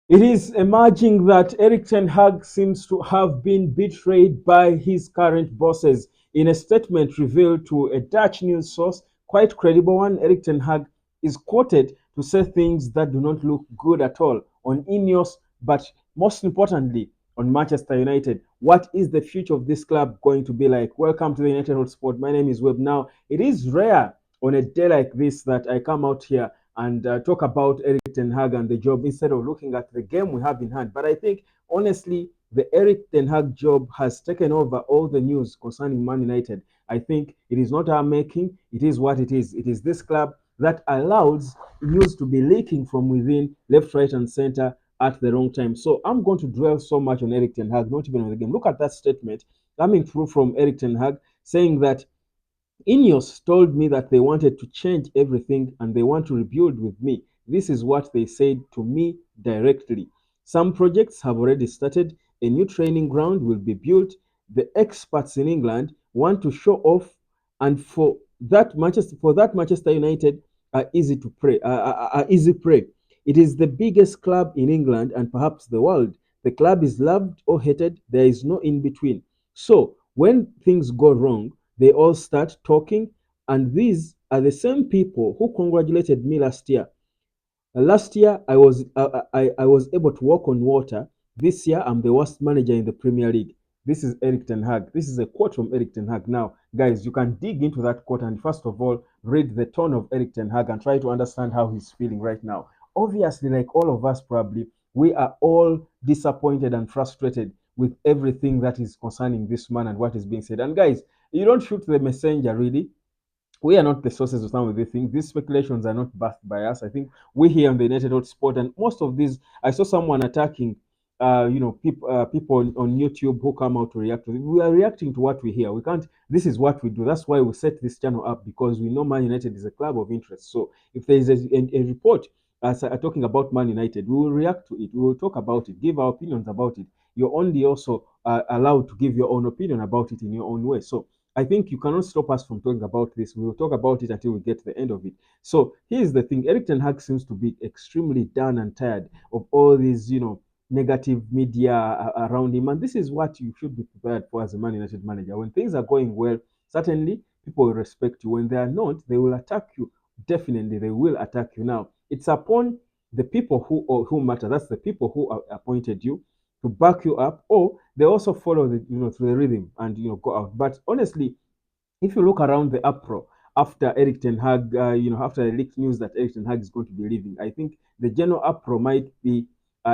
It is emerging that Erik Ten Hag seems to have been betrayed by his current bosses. In a statement revealed to a Dutch news source, quite credible one, Erik Ten Hag is quoted to say things that do not look good at all on Ineos, but most importantly, on Manchester United. What is the future of this club going to be like? Welcome to the United Hotspot. My name is Webb. Now, it is rare on a day like this that I come out here and talk about Erik Ten Hag and the job instead of looking at the game we have in hand. But I think, honestly, the Erik Ten Hag job has taken over all the news concerning Man United. I think it is not our making, it is what it is. It is this club that allows news to be leaking from within, left, right, and center at the wrong time. So I'm going to dwell so much on Erik Ten Hag, not even on the game. Look at that statement coming through from Erik Ten Hag saying that Ineos told me that they wanted to change everything and they want to rebuild with me. This is what they said to me directly. Some projects have already started. A new training ground will be built. The experts in England want to show off, and for that Manchester United are easy to pray. Are easy prey. It is the biggest club in England and perhaps the world. The club is loved or hated. There is no in between. So when things go wrong, they all start talking, and these are the same people who congratulated me last year. Last year, I was able to walk on water. This year, I'm the worst manager in the Premier League. This is Erik Ten Hag. This is a quote from Erik Ten Hag. Now, guys, you can dig into that quote and first of all read the tone of Erik Ten Hag and try to understand how he's feeling right now. Obviously, like all of us, probably we are all disappointed and frustrated with everything that is concerning this man and what is being said. And guys, you don't shoot the messenger, really. We are not the sources of some of these things. These speculations are not backed by us. I think we here on the United Hotspot, and most of these, I saw someone attacking, people on YouTube who come out to react to it. We are reacting to what we hear. We can't. This is what we do. That's why we set this channel up because we know Man United is a club of interest. So if there is a report talking about Man United, we will react to it. We will talk about it, give our opinions about it. You're only also allowed to give your own opinion about it in your own way. So I think you cannot stop us from talking about this. We will talk about it until we get to the end of it. So here's the thing: Erik Ten Hag seems to be extremely done and tired of all these, negative media around him, and this is what you should be prepared for as a Man United manager. When things are going well, certainly people will respect you. When they are not, they will attack you. Definitely, they will attack you. Now, it's upon the people who matter. That's the people who appointed you to back you up, or they also follow the through the rhythm and go out. But honestly, if you look around the uproar after Erik Ten Hag, after the leaked news that Erik Ten Hag is going to be leaving, I think the general uproar might be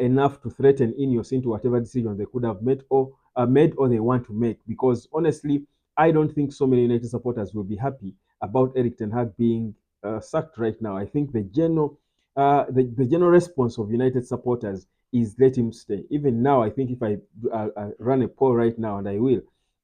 enough to threaten Ineos into whatever decision they could have made or they want to make. Because honestly, I don't think so many United supporters will be happy about Erik Ten Hag being sacked right now. I think the general response of United supporters is let him stay. Even now, I think if I run a poll right now, and I will,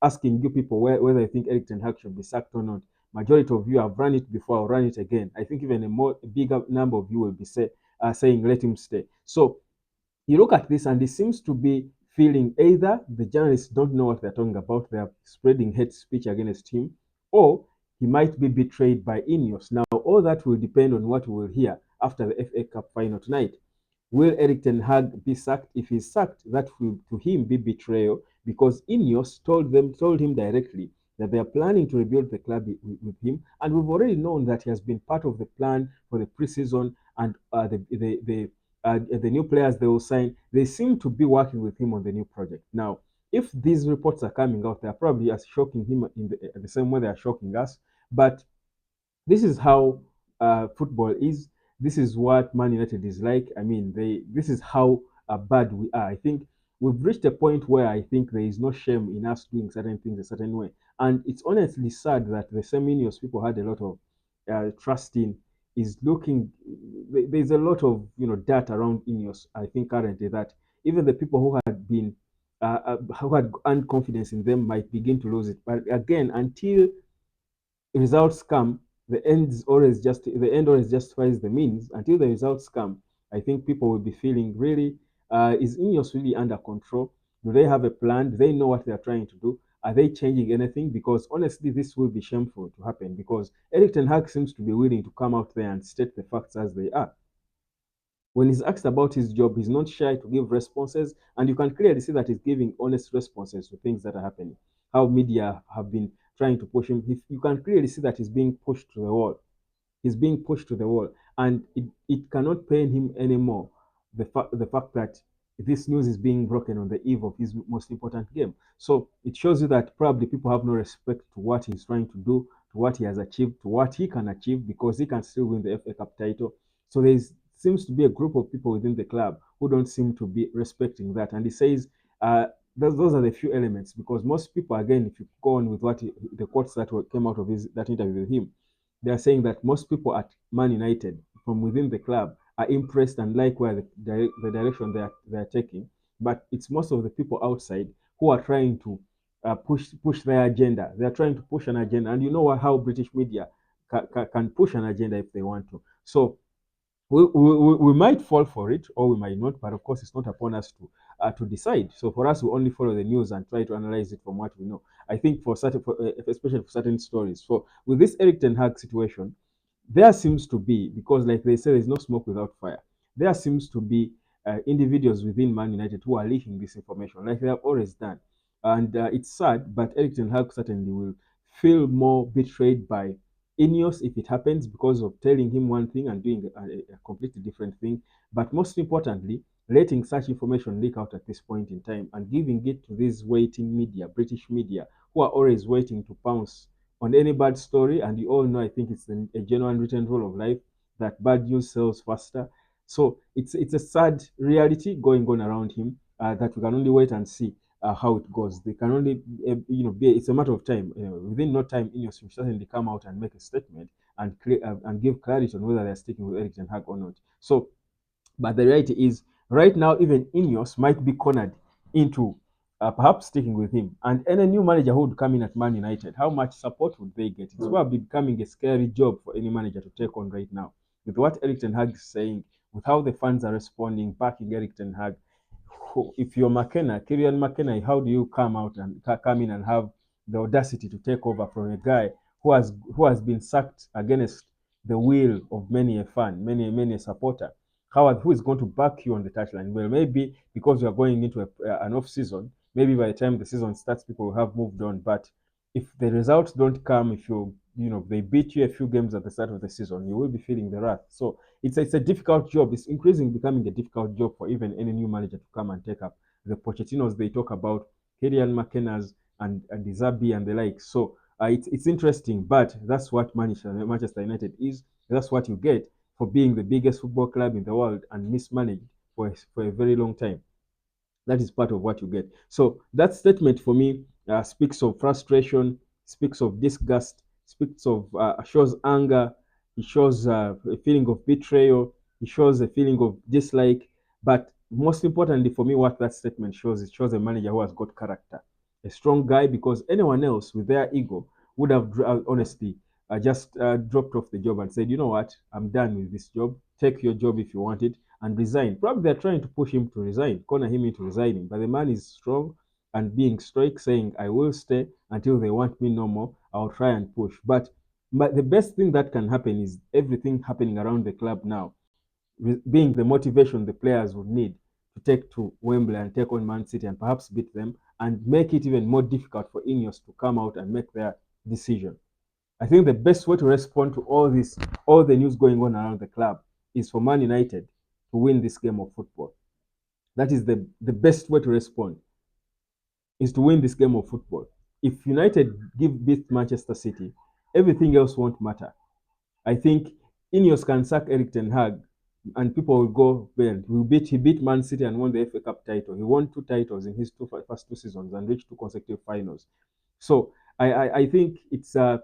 asking you people whether I think Erik Ten Hag should be sacked or not. Majority of you have run it before. I'll run it again. I think even a bigger number of you will be saying let him stay. So you look at this, and it seems to be feeling either the journalists don't know what they're talking about, they are spreading hate speech against him, or he might be betrayed by Ineos. Now, all that will depend on what we will hear after the FA Cup final tonight. Will Erik Ten Hag be sacked? If he's sacked, that will to him be betrayal because Ineos told him directly that they are planning to rebuild the club with him, and we've already known that he has been part of the plan for the preseason and the new players they will sign. They seem to be working with him on the new project. Now, if these reports are coming out, they are probably as shocking him in the same way they are shocking us. But this is how football is. This is what Man United is like. I mean, this is how bad we are. I think we've reached a point where I think there is no shame in us doing certain things a certain way. And it's honestly sad that the same Ineos people had a lot of trust in is looking. There's a lot of dirt around Ineos. I think currently that even the people who had earned confidence in them might begin to lose it. But again, until results come, the end always justifies the means. Until the results come, I think people will be feeling really, is Ineos really under control? Do they have a plan? Do they know what they are trying to do? Are they changing anything? Because honestly, this will be shameful to happen because Erik Ten Hag seems to be willing to come out there and state the facts as they are. When he's asked about his job, he's not shy to give responses, and you can clearly see that he's giving honest responses to things that are happening. How media have been trying to push him. You can clearly see that he's being pushed to the wall. He's being pushed to the wall, and it cannot pain him anymore. The fact that this news is being broken on the eve of his most important game. So it shows you that probably people have no respect to what he's trying to do, to what he has achieved, to what he can achieve, because he can still win the FA Cup title. So there seems to be a group of people within the club who don't seem to be respecting that. And he says uh, those are the few elements, because most people, again, if you go on with the quotes that came out of that interview with him, they are saying that most people at Man United from within the club are impressed and like where the direction they are taking. But it's most of the people outside who are trying to push their agenda. They are trying to push an agenda, and you know how British media can push an agenda if they want to. So we might fall for it or we might not, but of course it's not upon us to decide. So for us, we only follow the news and try to analyze it from what we know. I think especially for certain stories. So with this Erik Ten Hag situation, there seems to be, because like they say, there's no smoke without fire. There seems to be individuals within Man United who are leaking this information, like they have always done, and it's sad. But Erik Ten Hag certainly will feel more betrayed by Ineos if it happens, because of telling him one thing and doing a completely different thing. But most importantly, letting such information leak out at this point in time and giving it to these waiting media, British media, who are always waiting to pounce on any bad story. And you all know, I think it's a genuine written rule of life that bad news sells faster. So it's a sad reality going on around him that we can only wait and see how it goes. They can only, it's a matter of time. Within no time, Ineos will certainly come out and make a statement and give clarity on whether they're sticking with Erik Ten Hag or not. So, but the reality is, right now, even Ineos might be cornered into perhaps sticking with him. And any new manager who would come in at Man United, how much support would they get? It's probably becoming a scary job for any manager to take on right now. With what Erik Ten Hag is saying, with how the fans are responding, backing Erik Ten Hag, if you're McKenna, Kylian McKenna, how do you come out and come in and have the audacity to take over from a guy who has been sacked against the will of many a fan, many a supporter? Who is going to back you on the touchline? Well, maybe because you are going into an off season, maybe by the time the season starts, people will have moved on. But if the results don't come, if they beat you a few games at the start of the season, you will be feeling the wrath. So it's a difficult job. It's increasingly becoming a difficult job for even any new manager to come and take up. The Pochettinos they talk about, Kylian McKenna's and the Zabi and the like. So it's interesting, but that's what Manchester United is. That's what you get for being the biggest football club in the world and mismanaged for a very long time. That is part of what you get. So that statement for me speaks of frustration, speaks of disgust, speaks of shows anger, it shows a feeling of betrayal, it shows a feeling of dislike. But most importantly for me, what that statement shows, it shows a manager who has got character, a strong guy, because anyone else with their ego would have honestly just dropped off the job and said, you know what, I'm done with this job. Take your job if you want it and resign. Probably they're trying to push him to resign, corner him into resigning. But the man is strong and being stoic, saying, I will stay until they want me no more. I'll try and push. But the best thing that can happen is everything happening around the club now, being the motivation the players would need to take to Wembley and take on Man City and perhaps beat them and make it even more difficult for Ineos to come out and make their decision. I think the best way to respond to all the news going on around the club, is for Man United to win this game of football. That is the best way to respond, is to win this game of football. If United beat Manchester City, everything else won't matter. I think Ineos can sack Erik Ten Hag and people will go, well, he beat Man City and won the FA Cup title. He won two titles in his first two seasons and reached two consecutive finals. So I think it's a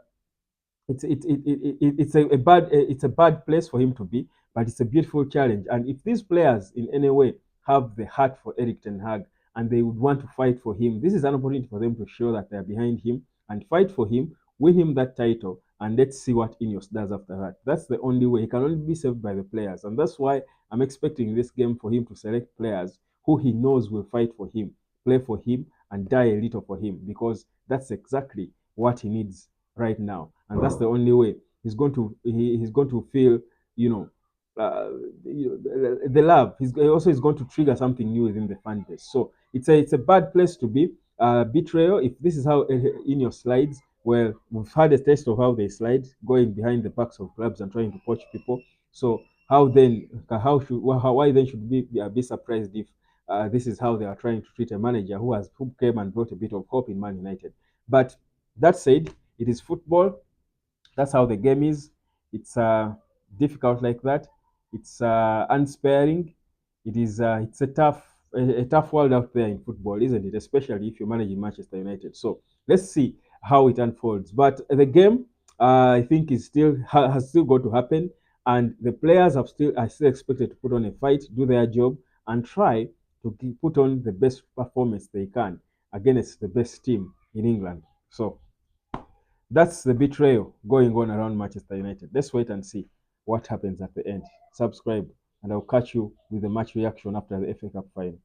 bad place for him to be, but it's a beautiful challenge. And if these players in any way have the heart for Erik Ten Hag and they would want to fight for him, this is an opportunity for them to show that they're behind him and fight for him, win him that title, and let's see what Ineos does after that. That's the only way. He can only be saved by the players, and that's why I'm expecting this game for him to select players who he knows will fight for him, play for him, and die a little for him, because that's exactly what he needs right now, and that's the only way he's going to feel, you know, uh, the love. He's also is going to trigger something new within the fan base. So it's a bad place to be. Betrayal. If this is how Ineos slides, well, we've had a taste of how they slide, going behind the backs of clubs and trying to poach people. So how then? Why then should we be surprised if this is how they are trying to treat a manager who came and brought a bit of hope in Man United? But that said, it is football. That's how the game is. It's difficult like that. It's unsparing. It's a tough world out there in football, isn't it? Especially if you're managing Manchester United. So let's see how it unfolds. But the game, I think, is still has still got to happen, and the players are still expected to put on a fight, do their job, and try to put on the best performance they can against the best team in England. So that's the betrayal going on around Manchester United. Let's wait and see what happens at the end. Subscribe, and I'll catch you with the match reaction after the FA Cup final.